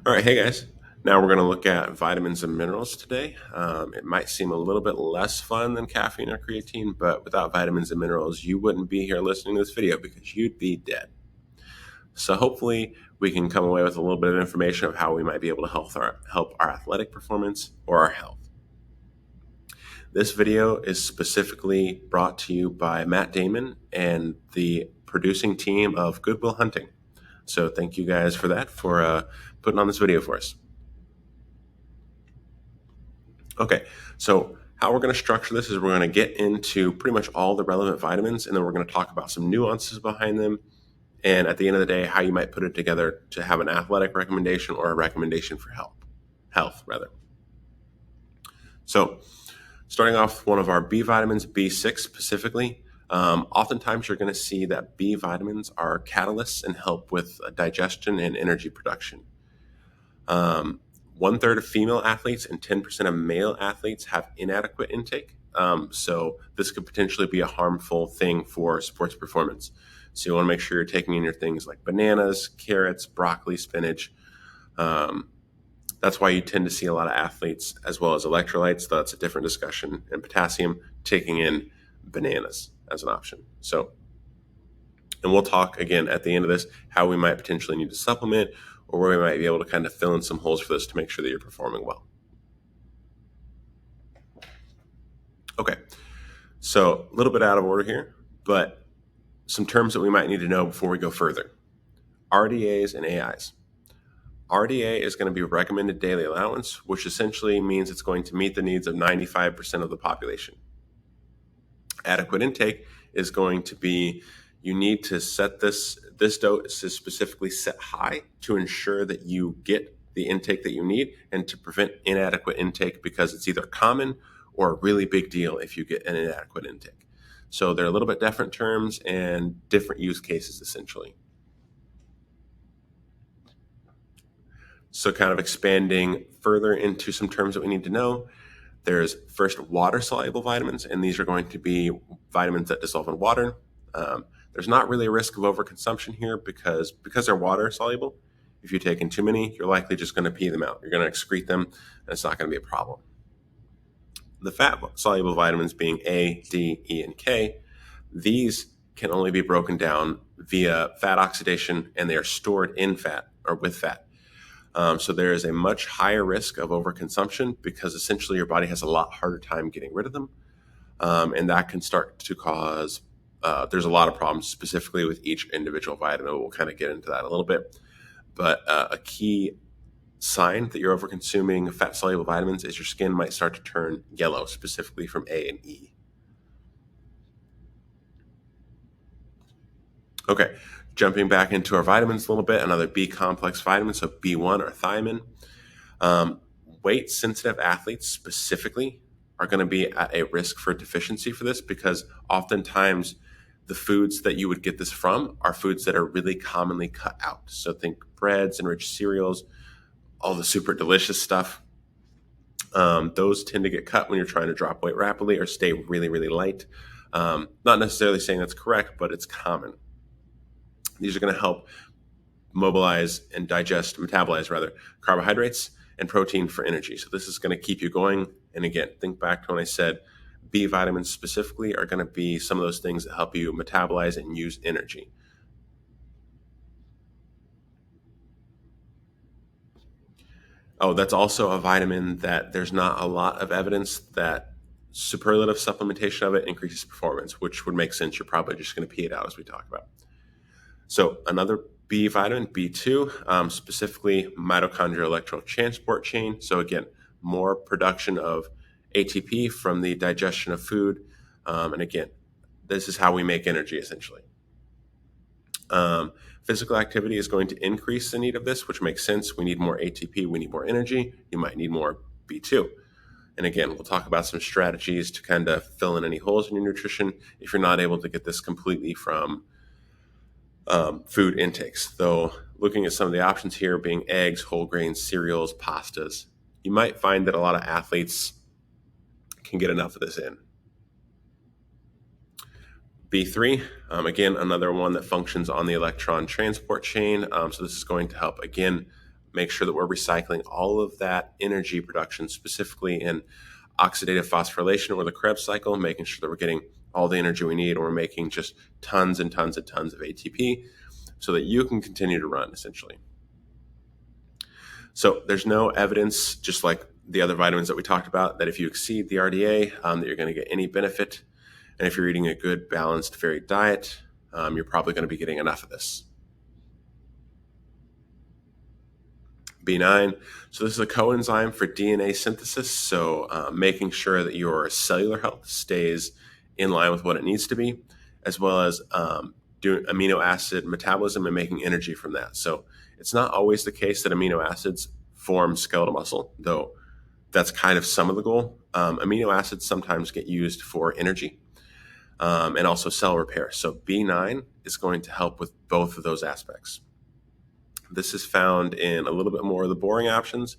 All right, hey guys. Now we're going to look at vitamins and minerals today. It might seem a little bit less fun than caffeine or creatine, but without vitamins and minerals, you wouldn't be here listening to this video because you'd be dead. So hopefully, we can come away with a little bit of information of how we might be able to help our athletic performance or our health. This video is specifically brought to you by Matt Damon and the producing team of Good Will Hunting. So thank you guys for that, for putting on this video for us. Okay, so how we're going to structure this is we're going to get into pretty much all the relevant vitamins, and then we're going to talk about some nuances behind them. And at the end of the day, how you might put it together to have an athletic recommendation or a recommendation for health rather. So starting off with one of our B vitamins, B6 specifically, oftentimes you're going to see that B vitamins are catalysts and help with digestion and energy production. 1/3 of female athletes and 10% of male athletes have inadequate intake. So this could potentially be a harmful thing for sports performance. So you want to make sure you're taking in your things like bananas, carrots, broccoli, spinach. That's why you tend to see a lot of athletes, as well as electrolytes, though that's a different discussion, and potassium, taking in bananas as an option. And we'll talk again at the end of this how we might potentially need to supplement or where we might be able to kind of fill in some holes for this to make sure that you're performing well. Okay, so a little bit out of order here, but some terms that we might need to know before we go further. RDAs and AIs. RDA is going to be recommended daily allowance, which essentially means it's going to meet the needs of 95% of the population. Adequate intake is going to be, you need to set this dose is specifically set high to ensure that you get the intake that you need and to prevent inadequate intake, because it's either common or a really big deal if you get an inadequate intake. So they're a little bit different terms and different use cases essentially. So kind of expanding further into some terms that we need to know. There's first water-soluble vitamins, and these are going to be vitamins that dissolve in water. There's not really a risk of overconsumption here because they're water-soluble. If you take in too many, you're likely just going to pee them out. You're going to excrete them, and it's not going to be a problem. The fat-soluble vitamins being A, D, E, and K, these can only be broken down via fat oxidation, and they are stored in fat or with fat. So there is a much higher risk of overconsumption because essentially your body has a lot harder time getting rid of them. And that can start to cause, there's a lot of problems specifically with each individual vitamin. We'll kind of get into that a little bit. But a key sign that you're overconsuming fat-soluble vitamins is your skin might start to turn yellow, specifically from A and E. Okay, jumping back into our vitamins a little bit, another B complex vitamin, so B1 or thiamine. Weight-sensitive athletes specifically are going to be at a risk for deficiency for this because oftentimes the foods that you would get this from are foods that are really commonly cut out. So think breads, enriched cereals, all the super delicious stuff. Those tend to get cut when you're trying to drop weight rapidly or stay really, really light. Not necessarily saying that's correct, but it's common. These are going to help metabolize carbohydrates and protein for energy. So this is going to keep you going. And again, think back to when I said B vitamins specifically are going to be some of those things that help you metabolize and use energy. Oh, that's also a vitamin that there's not a lot of evidence that superlative supplementation of it increases performance, which would make sense. You're probably just going to pee it out as we talk about. So another B vitamin, B2, specifically mitochondrial electron transport chain. So again, more production of ATP from the digestion of food. And again, this is how we make energy essentially. Physical activity is going to increase the need of this, which makes sense. We need more ATP, we need more energy. You might need more B2. And again, we'll talk about some strategies to kind of fill in any holes in your nutrition if you're not able to get this completely from food intakes. Though looking at some of the options here being eggs, whole grains, cereals, pastas, you might find that a lot of athletes can get enough of this in. B3, again, another one that functions on the electron transport chain. So this is going to help, again, make sure that we're recycling all of that energy production, specifically in oxidative phosphorylation or the Krebs cycle, making sure that we're getting all the energy we need, and we're making just tons and tons and tons of ATP so that you can continue to run, essentially. So there's no evidence, just like the other vitamins that we talked about, that if you exceed the RDA, that you're going to get any benefit. And if you're eating a good, balanced, varied diet, you're probably going to be getting enough of this. B9. So this is a coenzyme for DNA synthesis. So making sure that your cellular health stays in line with what it needs to be, as well as doing amino acid metabolism and making energy from that. So it's not always the case that amino acids form skeletal muscle, though that's kind of some of the goal. Amino acids sometimes get used for energy and also cell repair. So B9 is going to help with both of those aspects. This is found in a little bit more of the boring options.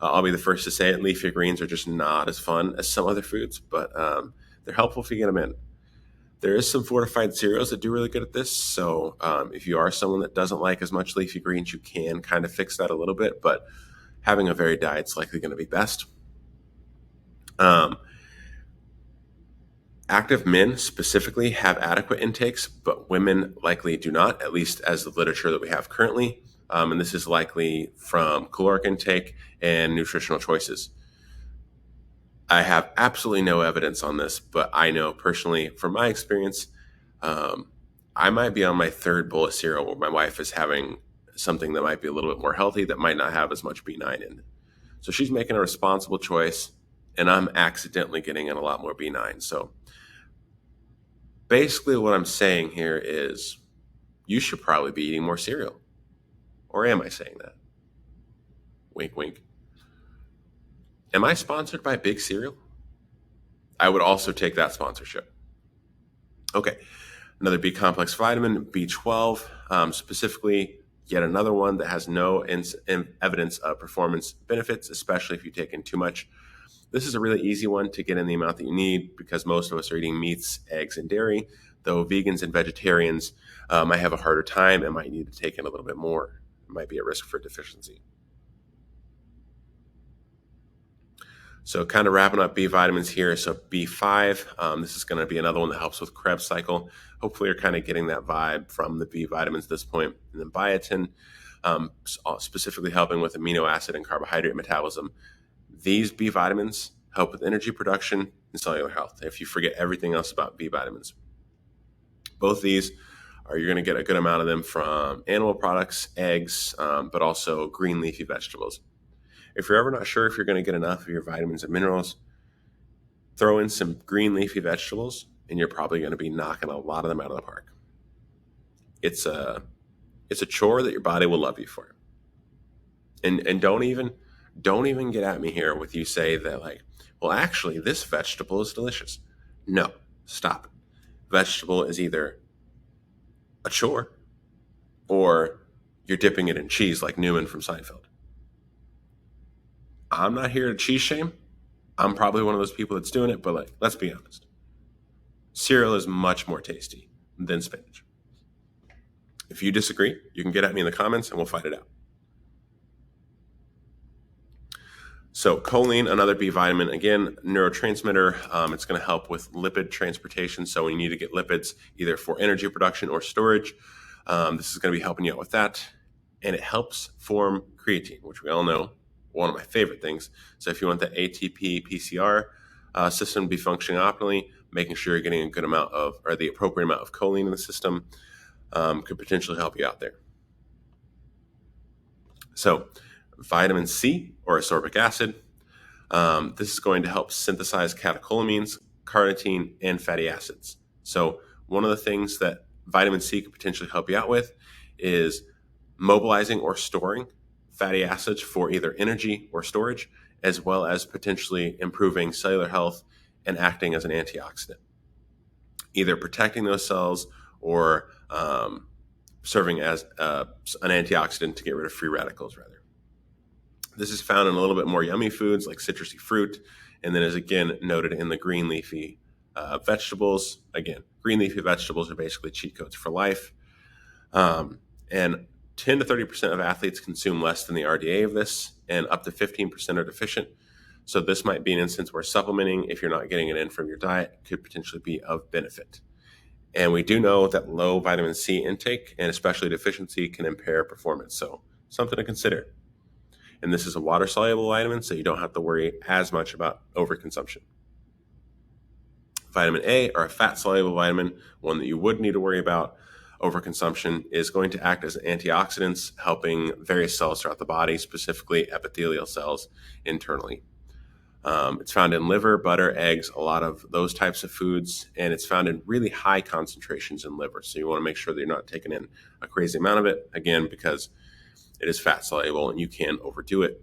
I'll be the first to say it. Leafy greens are just not as fun as some other foods, but they're helpful if you get them in. There is some fortified cereals that do really good at this. So if you are someone that doesn't like as much leafy greens, you can kind of fix that a little bit, but having a varied diet is likely going to be best. Active men specifically have adequate intakes, but women likely do not, at least as the literature that we have currently. And this is likely from caloric intake and nutritional choices. I have absolutely no evidence on this, but I know personally from my experience, I might be on my third bowl of cereal where my wife is having something that might be a little bit more healthy that might not have as much B9 in it. So she's making a responsible choice, and I'm accidentally getting in a lot more B9. So basically what I'm saying here is you should probably be eating more cereal. Or am I saying that? Wink, wink. Am I sponsored by Big Cereal? I would also take that sponsorship. Okay, another B complex vitamin, B12, specifically yet another one that has no evidence of performance benefits, especially if you take in too much. This is a really easy one to get in the amount that you need because most of us are eating meats, eggs, and dairy, though vegans and vegetarians might have a harder time and might need to take in a little bit more. Might be at risk for deficiency. So kind of wrapping up B vitamins here. So B5, this is going to be another one that helps with Krebs cycle. Hopefully you're kind of getting that vibe from the B vitamins at this point. And then biotin, specifically helping with amino acid and carbohydrate metabolism. These B vitamins help with energy production and cellular health. If you forget everything else about B vitamins, both these you're going to get a good amount of them from animal products, eggs, but also green leafy vegetables. If you're ever not sure if you're going to get enough of your vitamins and minerals, throw in some green leafy vegetables, and you're probably going to be knocking a lot of them out of the park. It's a chore that your body will love you for. And don't even get at me here with you say that like, well, actually, this vegetable is delicious. No, stop. Vegetable is either a chore, or you're dipping it in cheese like Newman from Seinfeld. I'm not here to cheese shame. I'm probably one of those people that's doing it, but like, let's be honest. Cereal is much more tasty than spinach. If you disagree, you can get at me in the comments and we'll fight it out. So choline, another B vitamin, again, neurotransmitter. It's going to help with lipid transportation. So when you need to get lipids either for energy production or storage, this is going to be helping you out with that. And it helps form creatine, which we all know, one of my favorite things. So if you want the ATP PCR system to be functioning optimally, making sure you're getting a good amount of, or the appropriate amount of choline in the system could potentially help you out there. So vitamin C, or ascorbic acid. This is going to help synthesize catecholamines, carnitine, and fatty acids. So one of the things that vitamin C could potentially help you out with is mobilizing or storing fatty acids for either energy or storage, as well as potentially improving cellular health and acting as an antioxidant, either protecting those cells or serving as an antioxidant to get rid of free radicals, rather. This is found in a little bit more yummy foods like citrusy fruit, and then is again noted in the green leafy vegetables. Again, green leafy vegetables are basically cheat codes for life. And 10 to 30% of athletes consume less than the RDA of this, and up to 15% are deficient. So this might be an instance where supplementing, if you're not getting it in from your diet, could potentially be of benefit. And we do know that low vitamin C intake, and especially deficiency, can impair performance. So something to consider. And this is a water-soluble vitamin, so you don't have to worry as much about overconsumption. Vitamin A, or a fat-soluble vitamin, one that you would need to worry about overconsumption, is going to act as antioxidants, helping various cells throughout the body, specifically epithelial cells internally. It's found in liver, butter, eggs, a lot of those types of foods, and it's found in really high concentrations in liver. So you want to make sure that you're not taking in a crazy amount of it, again, because it is fat soluble and you can overdo it.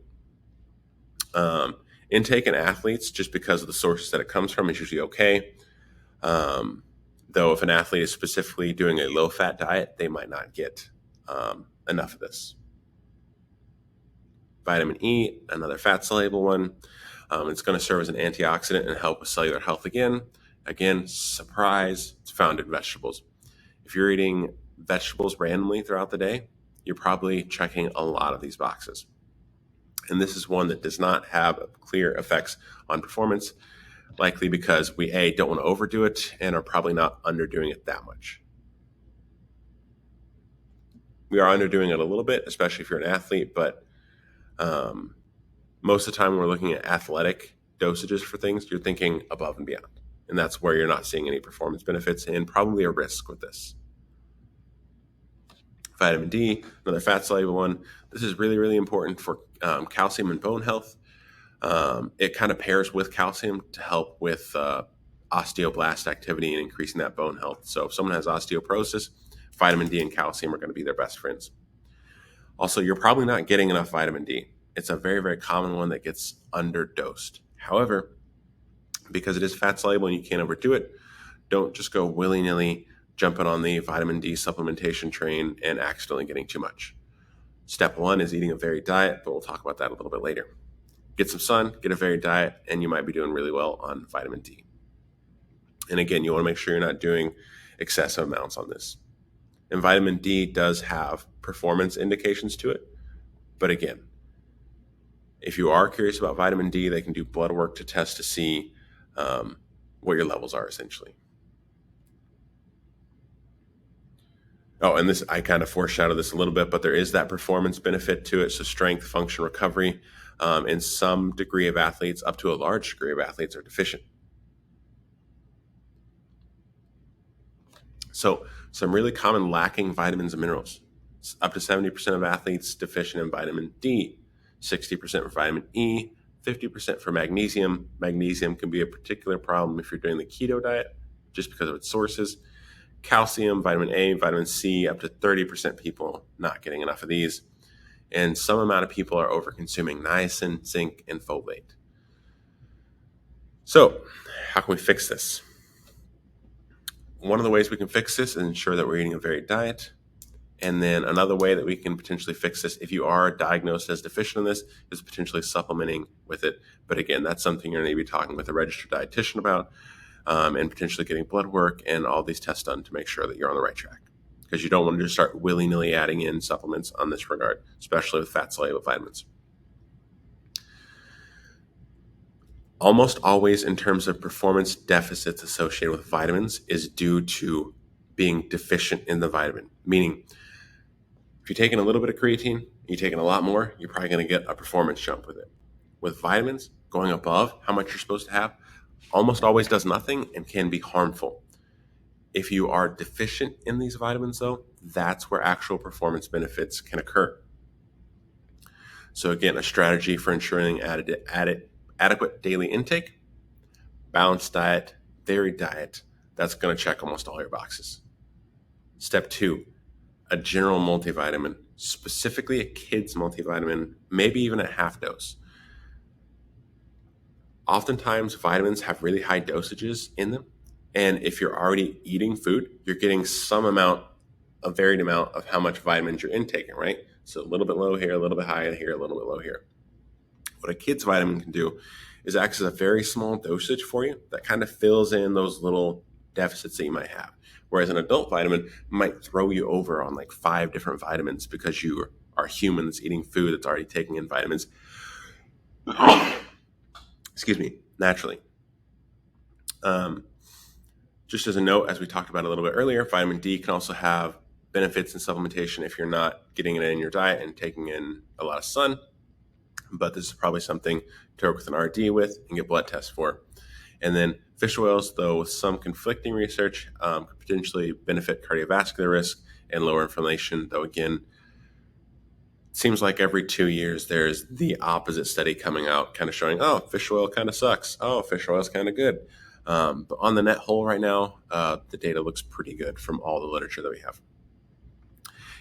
Intake in athletes, just because of the sources that it comes from, is usually okay. Though if an athlete is specifically doing a low-fat diet, they might not get enough of this. Vitamin E, another fat-soluble one. It's going to serve as an antioxidant and help with cellular health again. Again, surprise, it's found in vegetables. If you're eating vegetables randomly throughout the day, you're probably checking a lot of these boxes. And this is one that does not have clear effects on performance, likely because we, A, don't want to overdo it and are probably not underdoing it that much. We are underdoing it a little bit, especially if you're an athlete, but most of the time when we're looking at athletic dosages for things, you're thinking above and beyond. And that's where you're not seeing any performance benefits and probably a risk with this. Vitamin D, another fat-soluble one. This is really, really important for calcium and bone health. It kind of pairs with calcium to help with osteoblast activity and increasing that bone health. So if someone has osteoporosis, vitamin D and calcium are going to be their best friends. Also, you're probably not getting enough vitamin D. It's a very, very common one that gets underdosed. However, because it is fat-soluble and you can't overdo it, don't just go willy-nilly jumping on the vitamin D supplementation train and accidentally getting too much. Step one is eating a varied diet, but we'll talk about that a little bit later. Get some sun, get a varied diet, and you might be doing really well on vitamin D. And again, you want to make sure you're not doing excessive amounts on this. And vitamin D does have performance indications to it. But again, if you are curious about vitamin D, they can do blood work to test to see what your levels are essentially. Oh, and this, I kind of foreshadowed this a little bit, but there is that performance benefit to it. So strength, function, recovery, and some degree of athletes, up to a large degree of athletes, are deficient. So some really common lacking vitamins and minerals. Up to 70% of athletes deficient in vitamin D, 60% for vitamin E, 50% for magnesium. Magnesium can be a particular problem if you're doing the keto diet, just because of its sources. Calcium, vitamin A, vitamin C, up to 30% people not getting enough of these. And some amount of people are over-consuming niacin, zinc, and folate. So how can we fix this? One of the ways we can fix this is ensure that we're eating a varied diet. And then another way that we can potentially fix this, if you are diagnosed as deficient in this, is potentially supplementing with it. But again, that's something you're going to be talking with a registered dietitian about, and potentially getting blood work and all these tests done to make sure that you're on the right track. Because you don't want to just start willy-nilly adding in supplements on this regard, especially with fat-soluble vitamins. Almost always, in terms of performance deficits associated with vitamins, is due to being deficient in the vitamin. Meaning, if you're taking a little bit of creatine, you're taking a lot more, you're probably going to get a performance jump with it. With vitamins, going above how much you're supposed to have almost always does nothing and can be harmful. If you are deficient in these vitamins, though, that's where actual performance benefits can occur. So again, a strategy for ensuring adequate daily intake, balanced diet, varied diet, that's going to check almost all your boxes. Step 2, a general multivitamin, specifically a kid's multivitamin, maybe even a half dose. Oftentimes, vitamins have really high dosages in them. And if you're already eating food, you're getting some amount, a varied amount of how much vitamins you're intaking, right? So a little bit low here, a little bit high here, a little bit low here. What a kid's vitamin can do is act as a very small dosage for you that kind of fills in those little deficits that you might have. Whereas an adult vitamin might throw you over on like 5 different vitamins because you are human that's eating food that's already taking in vitamins, excuse me, naturally. Just as a note, as we talked about a little bit earlier, vitamin D can also have benefits in supplementation if you're not getting it in your diet and taking in a lot of sun. But this is probably something to work with an RD with and get blood tests for. And then fish oils, though with some conflicting research, could potentially benefit cardiovascular risk and lower inflammation, though again, it seems like every 2 years there's the opposite study coming out kind of showing, oh, fish oil kind of sucks. Oh, fish oil is kind of good. But on the net whole right now, the data looks pretty good from all the literature that we have.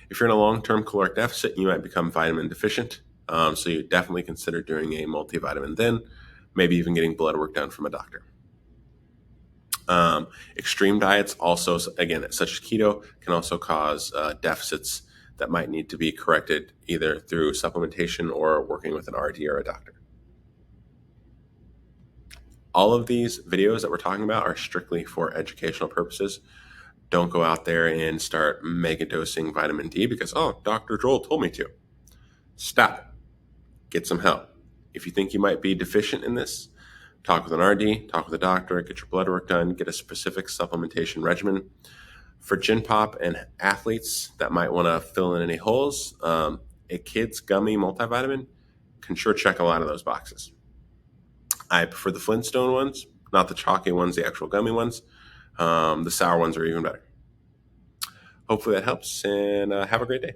If you're in a long-term caloric deficit, you might become vitamin deficient. So you definitely consider doing a multivitamin then, maybe even getting blood work done from a doctor. Extreme diets also, again, such as keto, can also cause deficits that might need to be corrected either through supplementation or working with an RD or a doctor. All of these videos that we're talking about are strictly for educational purposes. Don't go out there and start mega dosing vitamin D because, oh, Dr. Joel told me to. Stop. Get some help. If you think you might be deficient in this, talk with an RD, talk with a doctor, get your blood work done, get a specific supplementation regimen. For Gen Pop and athletes that might want to fill in any holes, a kid's gummy multivitamin can sure check a lot of those boxes. I prefer the Flintstone ones, not the chalky ones, the actual gummy ones. The sour ones are even better. Hopefully that helps, and have a great day.